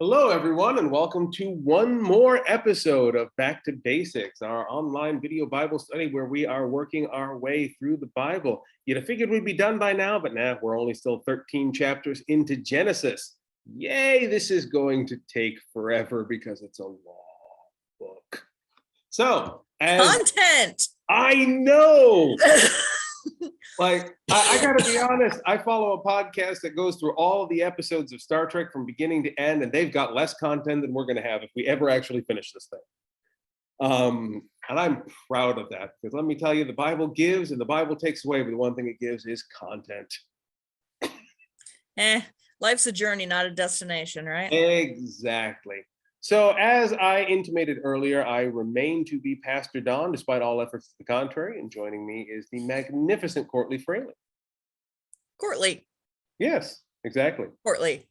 Hello, everyone, and welcome to one more episode of Back to Basics, our online video Bible study where we are working our way through the Bible. You'd have figured we'd be done by now, but nah, we're only still 13 chapters into Genesis. Yay, this is going to take forever because it's a long book. So, Content! I know! Like, I gotta be honest, I follow a podcast that goes through all of the episodes of Star Trek from beginning to end, and they've got less content than we're gonna have if we ever actually finish this thing. And I'm proud of that, because let me tell you, the Bible gives and the Bible takes away, but the one thing it gives is content. Life's a journey, not a destination, right? Exactly. So as I intimated earlier, I remain to be Pastor Don, despite all efforts to the contrary, and joining me is the magnificent Courtney Fraley. Courtney. Yes, exactly. Courtney.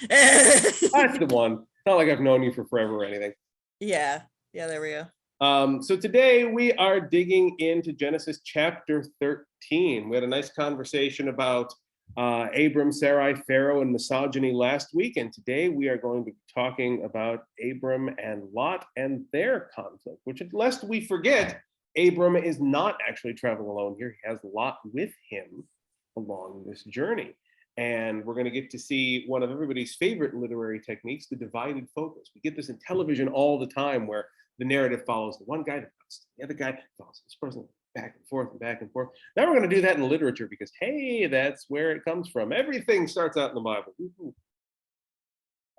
That's the one. It's not like I've known you for forever or anything. Yeah, there we go. So today we are digging into Genesis chapter 13. We had a nice conversation about Abram, Sarai, Pharaoh, and misogyny last week, and today we are going to be talking about Abram and Lot and their conflict, which, lest we forget, Abram is not actually traveling alone here. He has Lot with him along this journey. And we're going to get to see one of everybody's favorite literary techniques, the divided focus. We get this in television all the time where the narrative follows the one guy, the other guy follows this person, back and forth and back and forth. Now we're going to do that in literature because, hey, that's where it comes from. Everything starts out in the Bible.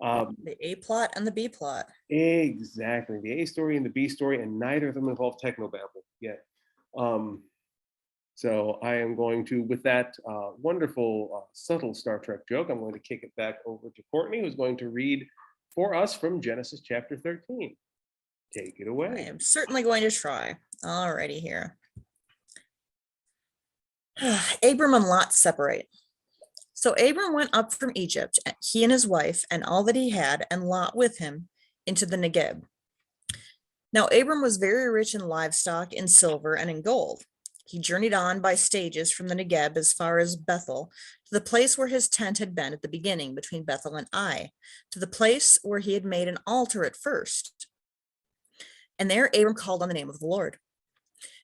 The A plot and the B plot. Exactly. The A story and the B story, and neither of them involve technobabble yet. So I am going to, with that wonderful, subtle Star Trek joke, I'm going to kick it back over to Courtney, who's going to read for us from Genesis chapter 13. Take it away. I am certainly going to try. Alrighty here. Abram and Lot separate. So Abram went up from Egypt, he and his wife, and all that he had, and Lot with him, into the Negeb. Now Abram was very rich in livestock, in silver, and in gold. He journeyed on by stages from the Negeb as far as Bethel, to the place where his tent had been at the beginning, between Bethel and Ai, to the place where he had made an altar at first. And there Abram called on the name of the Lord.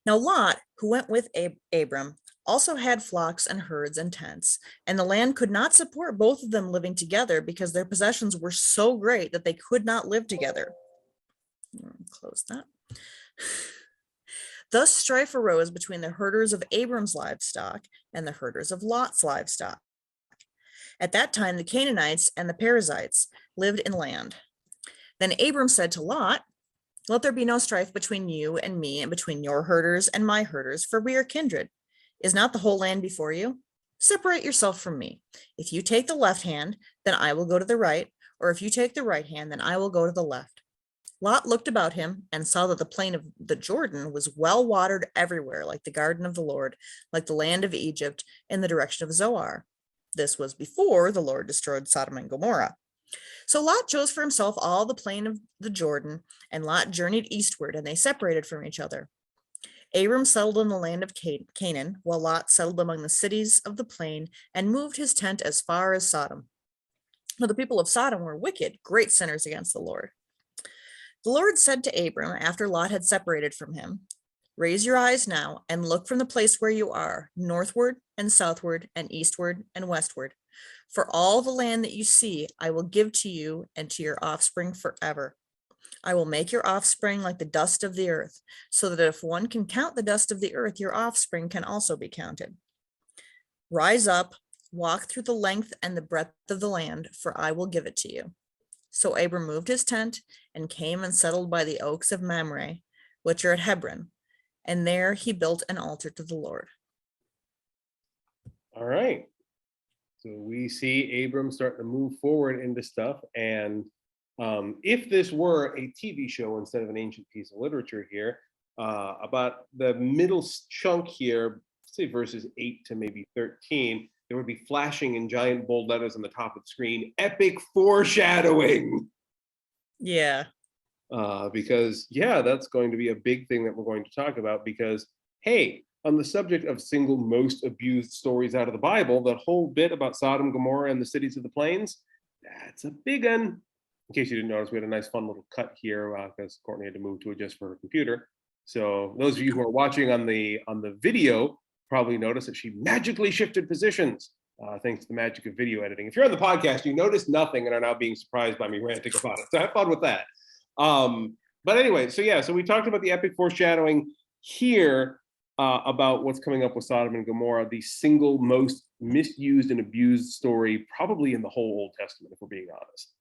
Now Lot, who went with Abram, also had flocks and herds and tents, and the land could not support both of them living together because their possessions were so great that they could not live together. Close that. Thus strife arose between the herders of Abram's livestock and the herders of Lot's livestock. At that time, the Canaanites and the Perizzites lived in land. Then Abram said to Lot, "Let there be no strife between you and me, and between your herders and my herders, for we are kindred. Is not the whole land before you? Separate yourself from me. If you take the left hand, then I will go to the right, or if you take the right hand, then I will go to the left." Lot looked about him and saw that the plain of the Jordan was well watered everywhere, like the garden of the Lord, like the land of Egypt, in the direction of Zoar. This was before the Lord destroyed Sodom and Gomorrah. So Lot chose for himself all the plain of the Jordan, and Lot journeyed eastward, and they separated from each other. Abram settled in the land of Canaan, while Lot settled among the cities of the plain and moved his tent as far as Sodom. Now the people of Sodom were wicked, great sinners against the Lord. The Lord said to Abram, after Lot had separated from him, "Raise your eyes now and look from the place where you are, northward and southward and eastward and westward. For all the land that you see, I will give to you and to your offspring forever. I will make your offspring like the dust of the earth, so that if one can count the dust of the earth, your offspring can also be counted. Rise up, walk through the length and the breadth of the land, for I will give it to you." So Abram moved his tent and came and settled by the oaks of Mamre, which are at Hebron, and there he built an altar to the Lord. All right. So we see Abram starting to move forward into stuff, and if this were a TV show instead of an ancient piece of literature here, about the middle chunk here, say verses 8 to maybe 13, there would be flashing in giant bold letters on the top of the screen, "Epic foreshadowing." Yeah. Because, yeah, that's going to be a big thing that we're going to talk about because, hey, on the subject of single most abused stories out of the Bible, that whole bit about Sodom, Gomorrah, and the cities of the plains, That's a big one. In case you didn't notice, we had a nice fun little cut here because Courtney had to move to adjust for her computer. So those of you who are watching on the video probably noticed that she magically shifted positions thanks to the magic of video editing. If you're on the podcast, you noticed nothing and are now being surprised by me ranting about it. So have fun with that. But anyway, so yeah, so we talked about the epic foreshadowing here about what's coming up with Sodom and Gomorrah, the single most misused and abused story probably in the whole Old Testament, if we're being honest.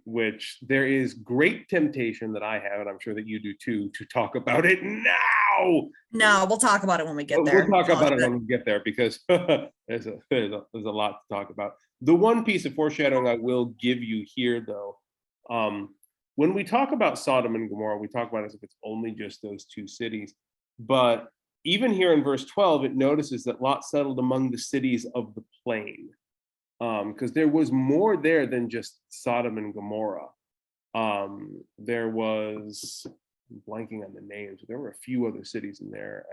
Which there is great temptation that I have, and I'm sure that you do too, to talk about it now. No, we'll talk about it when we get there. We'll talk about it when we get there because there's a lot to talk about. The one piece of foreshadowing I will give you here, though, when we talk about Sodom and Gomorrah, we talk about it as if it's only just those two cities. But even here in verse 12, it notices that Lot settled among the cities of the plain. Because there was more there than just Sodom and Gomorrah. There was, I'm blanking on the names, but there were a few other cities in there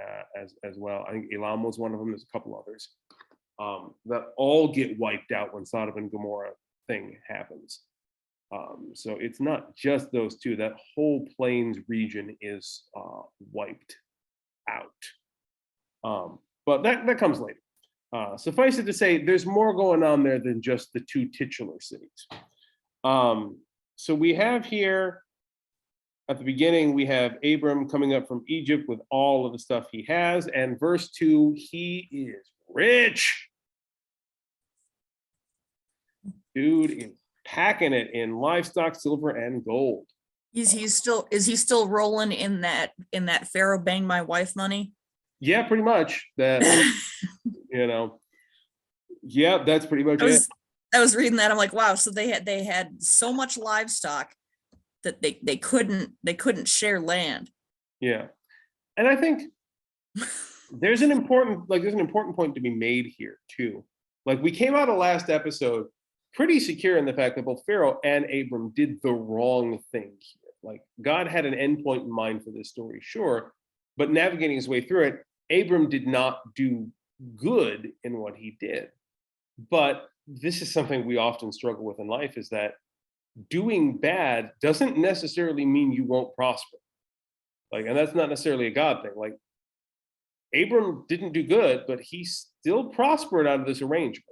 as well. I think Elam was one of them. There's a couple others that all get wiped out when Sodom and Gomorrah thing happens. So it's not just those two. That whole plains region is wiped out. But that comes later. Suffice it to say, there's more going on there than just the two titular cities. So we have here, at the beginning, we have Abram coming up from Egypt with all of the stuff he has. And verse 2, he is rich. Dude is packing it in livestock, silver, and gold. Is he still rolling in that Pharaoh bang my wife money? Yeah, pretty much. That yeah, that's pretty much it. I was reading that. I'm like, wow. So they had so much livestock that they couldn't share land. Yeah, and I think there's an important point to be made here too. Like, we came out of last episode pretty secure in the fact that both Pharaoh and Abram did the wrong thing here. Like, God had an endpoint in mind for this story, sure, but navigating his way through it, Abram did not do good in what he did. But this is something we often struggle with in life, is that doing bad doesn't necessarily mean you won't prosper. Like, and that's not necessarily a God thing. Like, Abram didn't do good, but he still prospered out of this arrangement.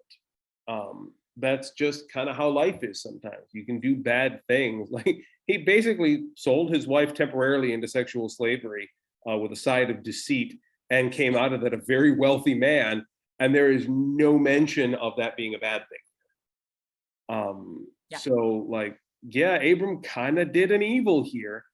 That's just kind of how life is sometimes. You can do bad things. Like, he basically sold his wife temporarily into sexual slavery with a side of deceit, and came out of that a very wealthy man. And there is no mention of that being a bad thing. So, like, yeah, Abram kind of did an evil here,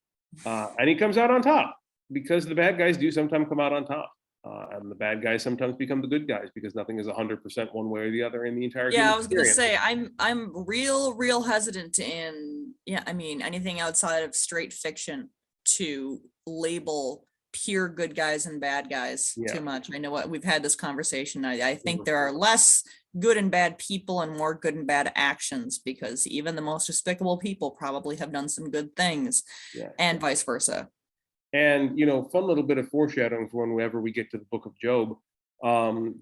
and he comes out on top, because the bad guys do sometimes come out on top. And the bad guys sometimes become the good guys, because nothing is 100% one way or the other in the entire I was experience. gonna say, I'm real hesitant in anything outside of straight fiction to label pure good guys and bad guys too much. I know what we've had this conversation. I think there are less good and bad people and more good and bad actions, because even the most despicable people probably have done some good things, and vice versa. And, fun little bit of foreshadowing for whenever we get to the book of Job.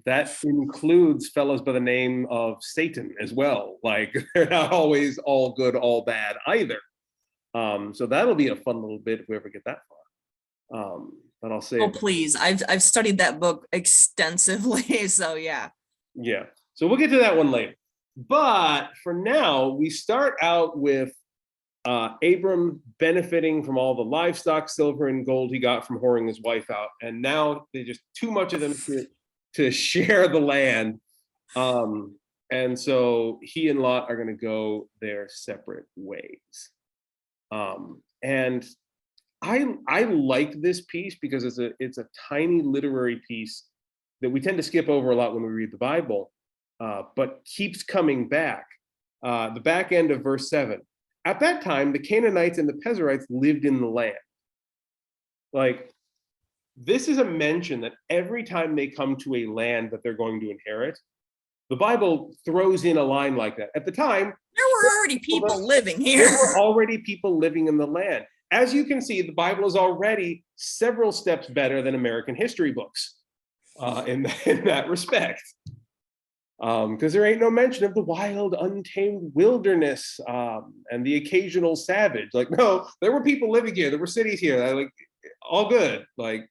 That includes fellows by the name of Satan as well. Like, they're not always all good, all bad either. So that'll be a fun little bit if we ever get that far. But I'll say, oh please, I've studied that book extensively. So yeah. So we'll get to that one later. But for now, we start out with Abram benefiting from all the livestock, silver, and gold he got from whoring his wife out, and now there's just too much of them to share the land. And so he and Lot are going to go their separate ways. And I like this piece because it's a tiny literary piece that we tend to skip over a lot when we read the Bible, but keeps coming back. The back end of verse 7. At that time, the Canaanites and the Perizzites lived in the land. Like, this is a mention that every time they come to a land that they're going to inherit, the Bible throws in a line like that. At the time, there were already people living here. There were already people living in the land. As you can see, the Bible is already several steps better than American history books in that respect. because there ain't no mention of the wild, untamed wilderness and the occasional savage. Like, no, there were people living here. There were cities here. Like, all good. Like,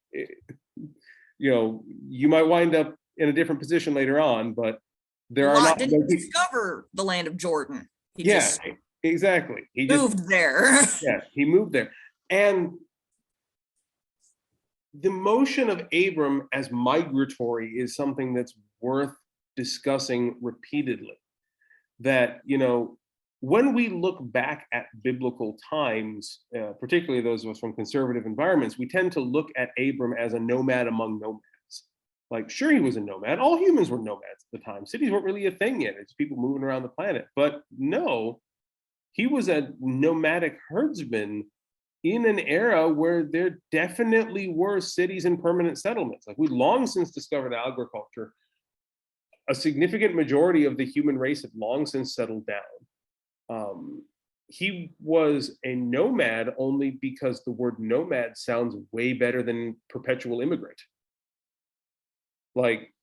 you know, you might wind up in a different position later on, but there are Lot not. didn't discover the land of Jordan. He just exactly. He moved there. Yeah, he moved there. And the motion of Abram as migratory is something that's worth discussing repeatedly. That, you know, when we look back at biblical times, particularly those of us from conservative environments, we tend to look at Abram as a nomad among nomads. Like, sure, he was a nomad. All humans were nomads at the time. Cities weren't really a thing yet. It's people moving around the planet. But no, he was a nomadic herdsman in an era where there definitely were cities and permanent settlements. Like, we long since discovered agriculture. A significant majority of the human race had long since settled down. He was a nomad only because the word nomad sounds way better than perpetual immigrant. Like,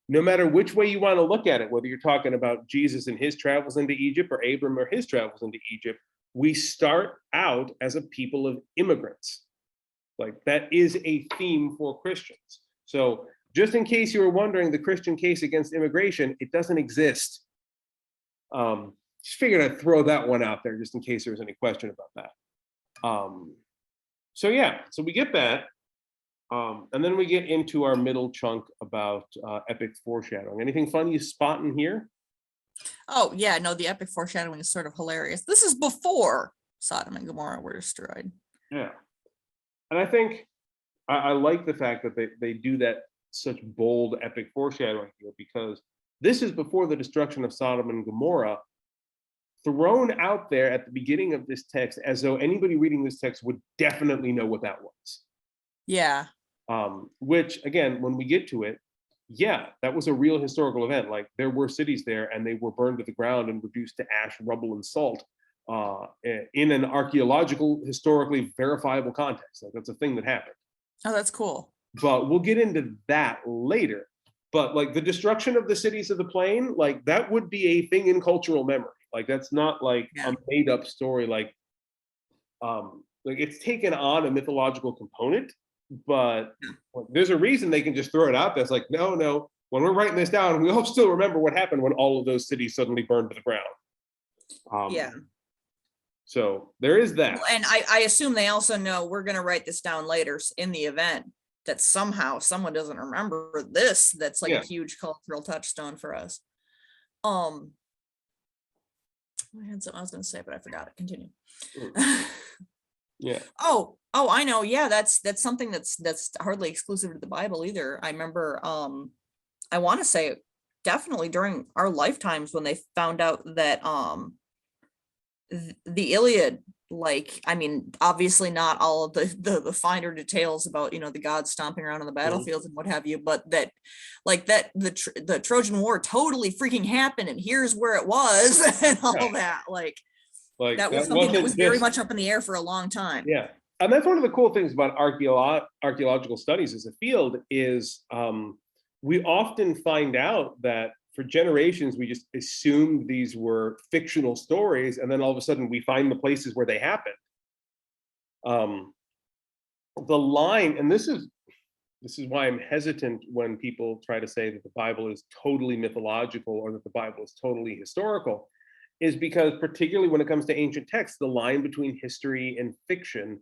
no matter which way you want to look at it, whether you're talking about Jesus and his travels into Egypt or Abram or his travels into Egypt, we start out as a people of immigrants. Like, that is a theme for Christians. So just in case you were wondering, the Christian case against immigration, it doesn't exist. Just figured I'd throw that one out there just in case there was any question about that. So yeah, so we get that. And then we get into our middle chunk about epic foreshadowing. Anything fun you spot in here? Oh yeah, no, the epic foreshadowing is sort of hilarious. This is before Sodom and Gomorrah were destroyed. Yeah. And I think I like the fact that they do that such bold epic foreshadowing here, because this is before the destruction of Sodom and Gomorrah, thrown out there at the beginning of this text as though anybody reading this text would definitely know what that was. Yeah. Which, again, when we get to it, yeah, that was a real historical event. Like, there were cities there and they were burned to the ground and reduced to ash, rubble, and salt in an archaeological, historically verifiable context. Like, that's a thing that happened. Oh, that's cool. But we'll get into that later. But like, the destruction of the cities of the plain, like, that would be a thing in cultural memory. Like, that's not like a made up story. Like it's taken on a mythological component, but there's a reason they can just throw it out there. It's like, no, when we're writing this down, we all still remember what happened when all of those cities suddenly burned to the ground. Yeah. So there is that. And I assume they also know we're going to write this down later in the event, that somehow someone doesn't remember this. That's like a huge cultural touchstone for us. I had something I was going to say, but I forgot it. Continue. Yeah. Oh, I know. Yeah, that's something that's hardly exclusive to the Bible either. I remember, I want to say definitely during our lifetimes when they found out that the Iliad, like, I mean, obviously not all of the finer details about, you know, the gods stomping around on the battlefields and what have you, but that, like, that the Trojan War totally freaking happened and here's where it was and all that. Like that was something that was very much up in the air for a long time. Yeah. And that's one of the cool things about archaeological studies as a field is we often find out that for generations, we just assumed these were fictional stories, and then all of a sudden we find the places where they happened. The line, and this is why I'm hesitant when people try to say that the Bible is totally mythological or that the Bible is totally historical, is because particularly when it comes to ancient texts, the line between history and fiction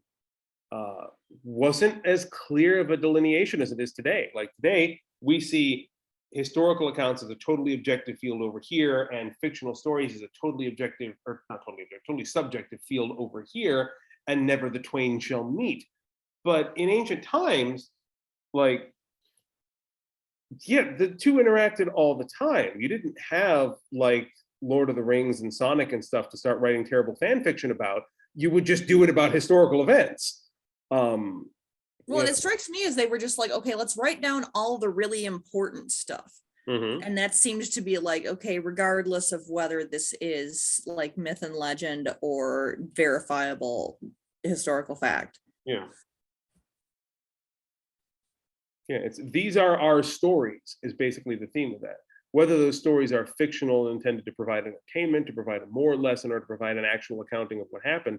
wasn't as clear of a delineation as it is today. Like, today, we see historical accounts as a totally objective field over here, and fictional stories as a totally objective, or not totally objective, totally subjective field over here, and never the twain shall meet. But in ancient times, like, yeah, the two interacted all the time. You didn't have like Lord of the Rings and Sonic and stuff to start writing terrible fan fiction about. You would just do it about historical events. Well, and it strikes me as they were just like, okay, let's write down all the really important stuff. And that seems to be like, okay, regardless of whether this is like myth and legend or verifiable historical fact. Yeah. These are our stories is basically the theme of that. whether those stories are fictional and intended to provide entertainment, to provide a moral lesson, or to provide an actual accounting of what happened,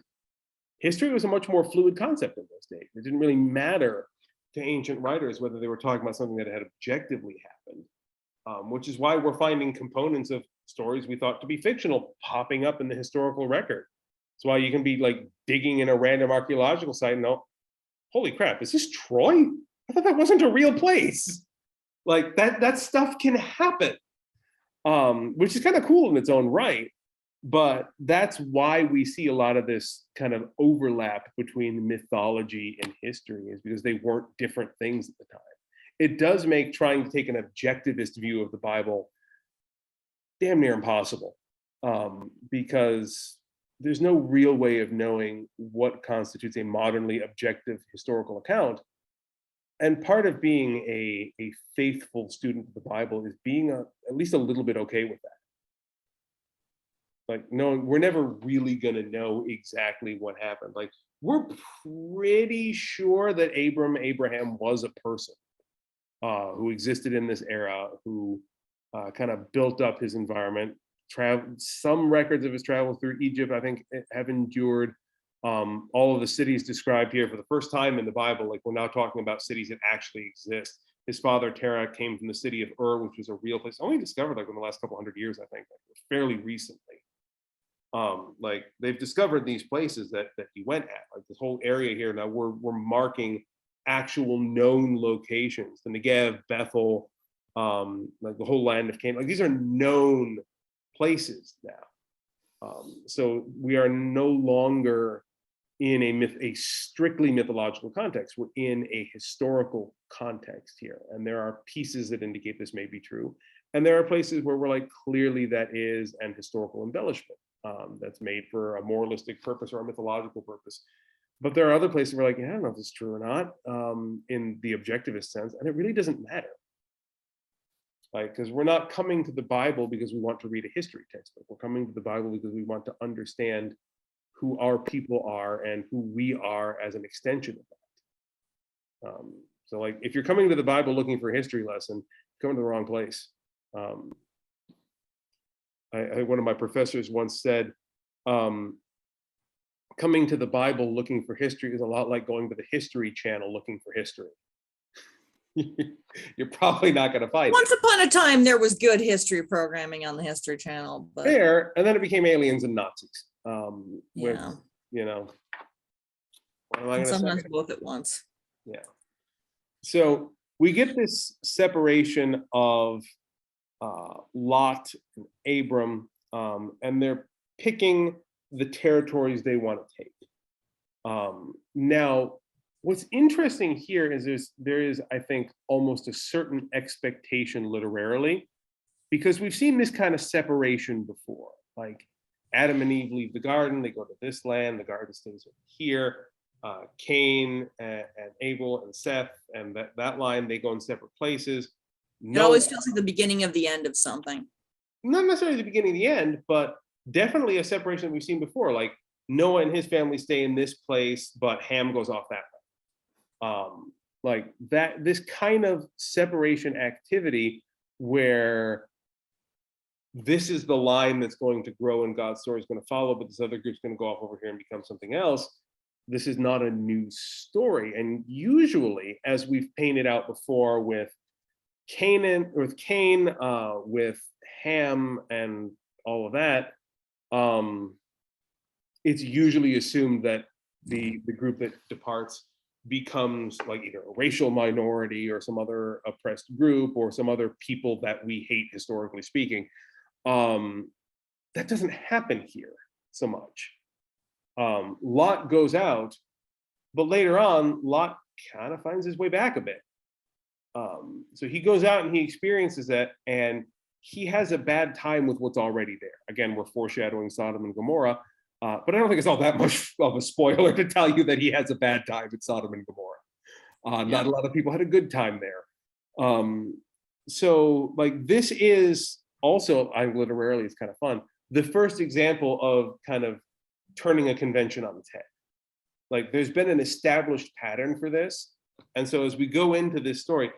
history was a much more fluid concept in those days. It didn't really matter to ancient writers whether they were talking about something that had objectively happened, which is why we're finding components of stories we thought to be fictional popping up in the historical record. That's why you can be like digging in a random archaeological site and know, holy crap, is this Troy? I thought that wasn't a real place. Like that stuff can happen, which is kind of cool in its own right. But that's why we see a lot of this kind of overlap between mythology and history, is because they weren't different things at the time. It does make trying to take an objectivist view of the Bible damn near impossible, because there's no real way of knowing what constitutes a modernly objective historical account. And part of being a faithful student of the Bible is being at least a little bit okay with that. Like, no, we're never really going to know exactly what happened. Like, we're pretty sure that Abraham was a person who existed in this era, who kind of built up his environment. Some records of his travels through Egypt, I think, have endured. All of the cities described here for the first time in the Bible, like we're now talking about cities that actually exist. His father Terah came from the city of Ur, which was a real place, only discovered like in the last couple hundred years, I think, like fairly recently. Like they've discovered these places that he went at, like this whole area here. Now we're marking actual known locations, the Negev, Bethel, like the whole land of Canaan. Like these are known places now. So we are no longer in a strictly mythological context. We're in a historical context here, and there are pieces that indicate this may be true, and there are places where we're like, clearly that is an historical embellishment that's made for a moralistic purpose or a mythological purpose. But there are other places where like, yeah, I don't know if it's true or not, in the objectivist sense, and it really doesn't matter. Like, because we're not coming to the Bible because we want to read a history textbook. We're coming to the Bible because we want to understand who our people are and who we are as an extension of that. So like, if you're coming to the Bible looking for a history lesson, you're coming to the wrong place. I one of my professors once said, coming to the Bible looking for history is a lot like going to the History Channel looking for history. You're probably not going to find Once it. upon a time, there was good history programming on the History Channel, but There, and then it became aliens and Nazis. With, yeah, you know, what am I and going to sometimes say? both at once. Yeah. So we get this separation of Lot and Abram, and they're picking the territories they want to take. Now, what's interesting here is there is, I think, almost a certain expectation literarily, because we've seen this kind of separation before. Like Adam and Eve leave the garden, they go to this land, the garden stays over here. Cain and Abel and Seth and that line, they go in separate places. It always feels like the beginning of the end of something. Not necessarily the beginning of the end, but definitely a separation that we've seen before. Like Noah and his family stay in this place, but Ham goes off that way. Like that, this kind of separation activity where this is the line that's going to grow and God's story is going to follow, but this other group's going to go off over here and become something else. This is not a new story. And usually, as we've painted out before with Cain, with Ham and all of that, it's usually assumed that the group that departs becomes like either a racial minority or some other oppressed group or some other people that we hate, historically speaking. That doesn't happen here so much. Lot goes out, but later on, Lot kind of finds his way back a bit. So he goes out and he experiences that, and he has a bad time with what's already there. Again, we're foreshadowing Sodom and Gomorrah, but I don't think it's all that much of a spoiler to tell you that he has a bad time at Sodom and Gomorrah. Not a lot of people had a good time there. So like this is also, literally, it's kind of fun, the first example of kind of turning a convention on its head. Like there's been an established pattern for this. And so as we go into this story,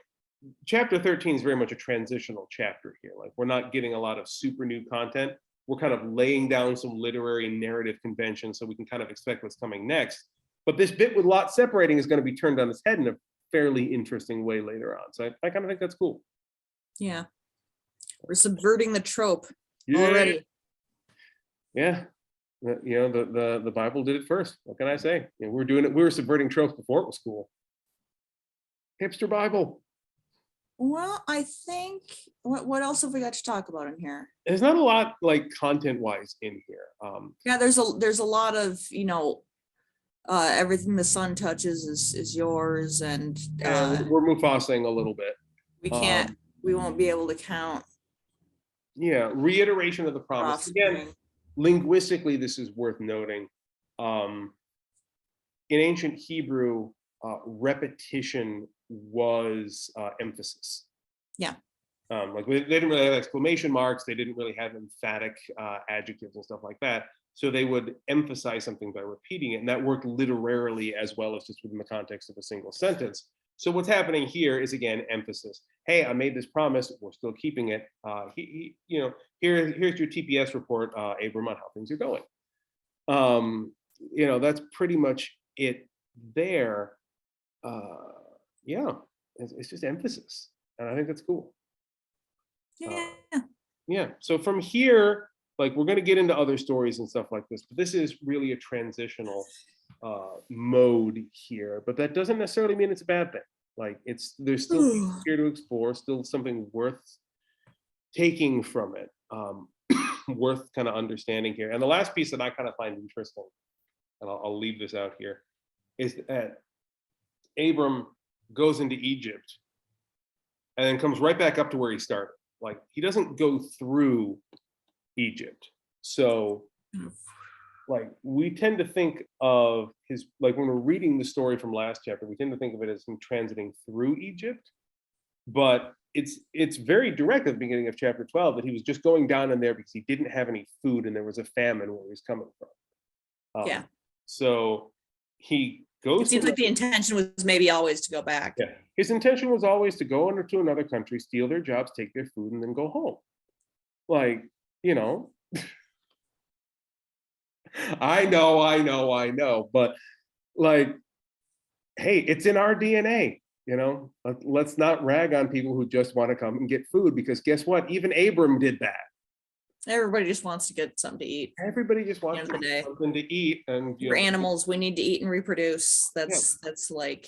chapter 13 is very much a transitional chapter here. Like, we're not getting a lot of super new content. We're kind of laying down some literary narrative conventions so we can kind of expect what's coming next. But this bit with Lot separating is going to be turned on its head in a fairly interesting way later on. So I kind of think that's cool. Yeah. We're subverting the trope Yeah. already. Yeah. You know, the Bible did it first. What can I say? You know, we're doing it. We were subverting tropes before it was cool. Hipster Bible. Well, I think what else have we got to talk about in here? There's not a lot like content wise in here. Yeah, there's a lot of, you know, everything the sun touches is yours, and we're Mufasaing a little bit. we won't be able to count. Yeah, reiteration of the promise. Again, linguistically, this is worth noting. In ancient Hebrew, repetition was emphasis. Yeah. Like they didn't really have exclamation marks. They didn't really have emphatic adjectives and stuff like that. So they would emphasize something by repeating it, and that worked literarily as well as just within the context of a single sentence. So what's happening here is, again, emphasis. Hey, I made this promise. We're still keeping it. You know, here's your TPS report, Abram, on how things are going. You know, that's pretty much it there. Yeah, it's just emphasis, and I think that's cool. Yeah. Yeah. So from here, like, we're going to get into other stories and stuff like this, but this is really a transitional mode here. But that doesn't necessarily mean it's a bad thing. Like, there's still things here to explore, still something worth taking from it, worth kind of understanding here. And the last piece that I kind of find interesting, and I'll leave this out here, is that Abram goes into Egypt and then comes right back up to where he started. Like, he doesn't go through Egypt. So, like, we tend to think of his, like, when we're reading the story from last chapter, we tend to think of it as him transiting through Egypt. But it's very direct at the beginning of chapter 12 that he was just going down in there because he didn't have any food and there was a famine where he was coming from. Yeah. So he goes. It seems like the intention was maybe always to go back. Yeah. His intention was always to go to another country, steal their jobs, take their food, and then go home. Like, you know, I know, but, like, hey, it's in our DNA, you know. Let's not rag on people who just want to come and get food, because guess what? Even Abram did that. Everybody just wants to get something to eat. Everybody just wants to get something to eat, and we're animals. We need to eat and reproduce. That's like,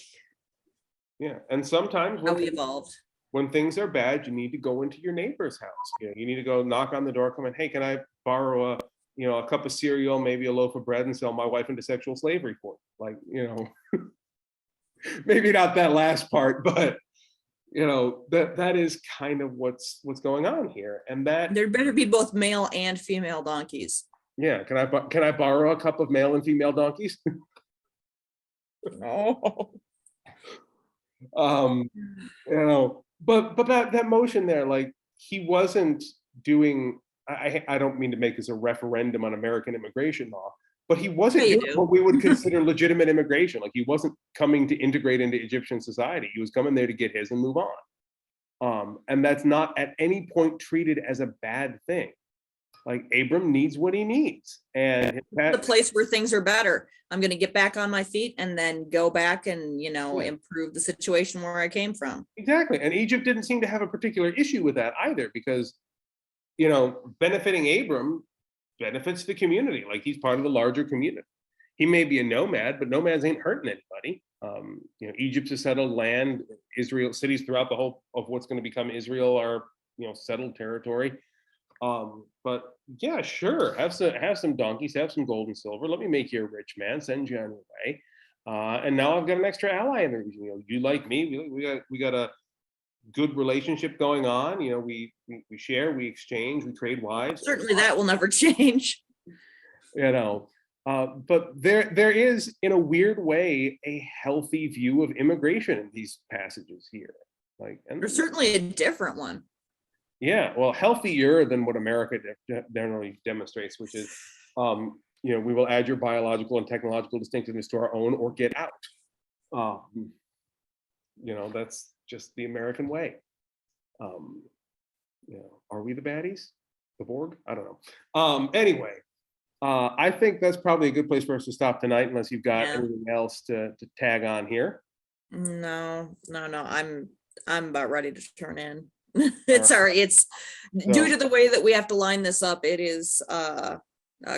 yeah. And sometimes how we evolved. When things are bad, you need to go into your neighbor's house. You know, you need to go knock on the door, come in. Hey, can I borrow a cup of cereal, maybe a loaf of bread, and sell my wife into sexual slavery for it? Like, you know, maybe not that last part, but, you know, that is kind of what's going on here. And that there better be both male and female donkeys. Yeah. Can I borrow a cup of male and female donkeys? No. You know, but that motion there, like, he wasn't doing, I don't mean to make this a referendum on American immigration law, but he wasn't doing what we would consider legitimate immigration. Like, he wasn't coming to integrate into Egyptian society. He was coming there to get his and move on. And that's not at any point treated as a bad thing. Like, Abram needs what he needs, and the place where things are better. I'm going to get back on my feet and then go back and, you know, improve the situation where I came from. Exactly. And Egypt didn't seem to have a particular issue with that either, because, you know, benefiting Abram benefits the community. Like, he's part of the larger community. He may be a nomad, but nomads ain't hurting anybody. You know, Egypt's a settled land. Israel, cities throughout the whole of what's going to become Israel are, you know, settled territory. But yeah, sure, have some donkeys, have some gold and silver. Let me make you a rich man, send you on your way. And now I've got an extra ally in the region. You know, you like me, we got a good relationship going on. You know, we share, we exchange, we trade wives. Certainly that will never change. You know, but there is, in a weird way, a healthy view of immigration in these passages here. Like, and there's certainly a different one. Yeah, well, healthier than what America generally demonstrates, which is, you know, we will add your biological and technological distinctiveness to our own, or get out. You know, that's just the American way. Are we the baddies? The Borg? I don't know. Anyway, I think that's probably a good place for us to stop tonight, unless you've got anything else to tag on here. No. I'm about ready to turn in. It's due to the way that we have to line this up. It is a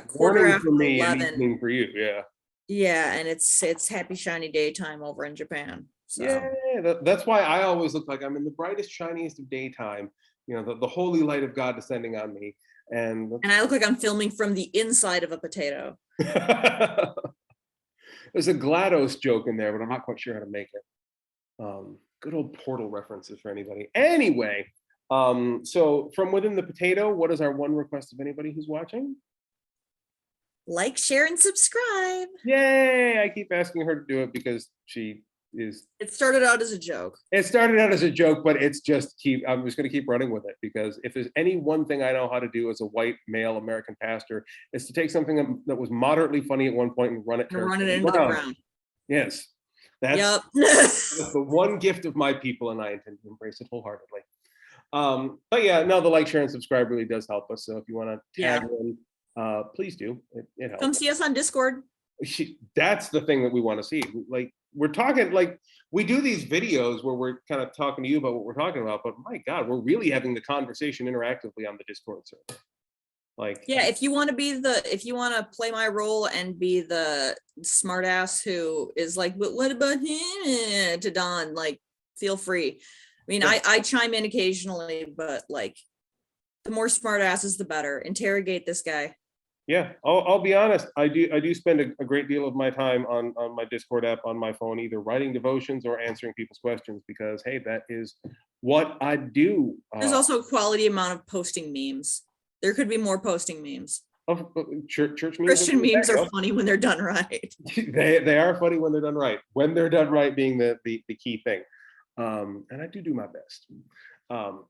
quarter Morning after for me, 11. and evening for you. Yeah. Yeah, and it's happy shiny daytime over in Japan. So. Yeah, that's why I always look like I'm in the brightest, shiniest of daytime. The holy light of God descending on me, and I look like I'm filming from the inside of a potato. There's a GLaDOS joke in there, but I'm not quite sure how to make it. Good old Portal references for anybody. Anyway, so from within the potato, what is our one request of anybody who's watching? Like, share, and subscribe. Yay! I keep asking her to do it because she is. It started out as a joke. It started out as a joke, but it's just I'm just going to keep running with it, because if there's any one thing I know how to do as a white male American pastor, is to take something that was moderately funny at one point and run it into the ground. Yes, that's the one gift of my people, and I intend to embrace it wholeheartedly. But yeah, no, the like, share, and subscribe really does help us. So if you want to tag in, please do. It helps. Come see us on Discord. That's the thing that we want to see. Like, we're talking, like, we do these videos where we're kind of talking to you about what we're talking about, but my God, we're really having the conversation interactively on the Discord server. Like, yeah, if you want to play my role and be the smartass who is like, but what about him, to Don, like, feel free. I mean, I chime in occasionally, but like, the more smartasses, the better. Interrogate this guy. Yeah, I'll be honest. I do spend a great deal of my time on my Discord app on my phone, either writing devotions or answering people's questions, because hey, that is what I do. There's also a quality amount of posting memes. There could be more posting memes. Church memes. Christian memes are funny when they're done right. They are funny when they're done right. When they're done right being the key thing. And I do my best.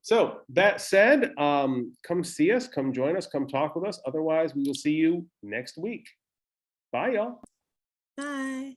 So that said, come see us, come join us, come talk with us. Otherwise, we will see you next week. Bye, y'all. Bye.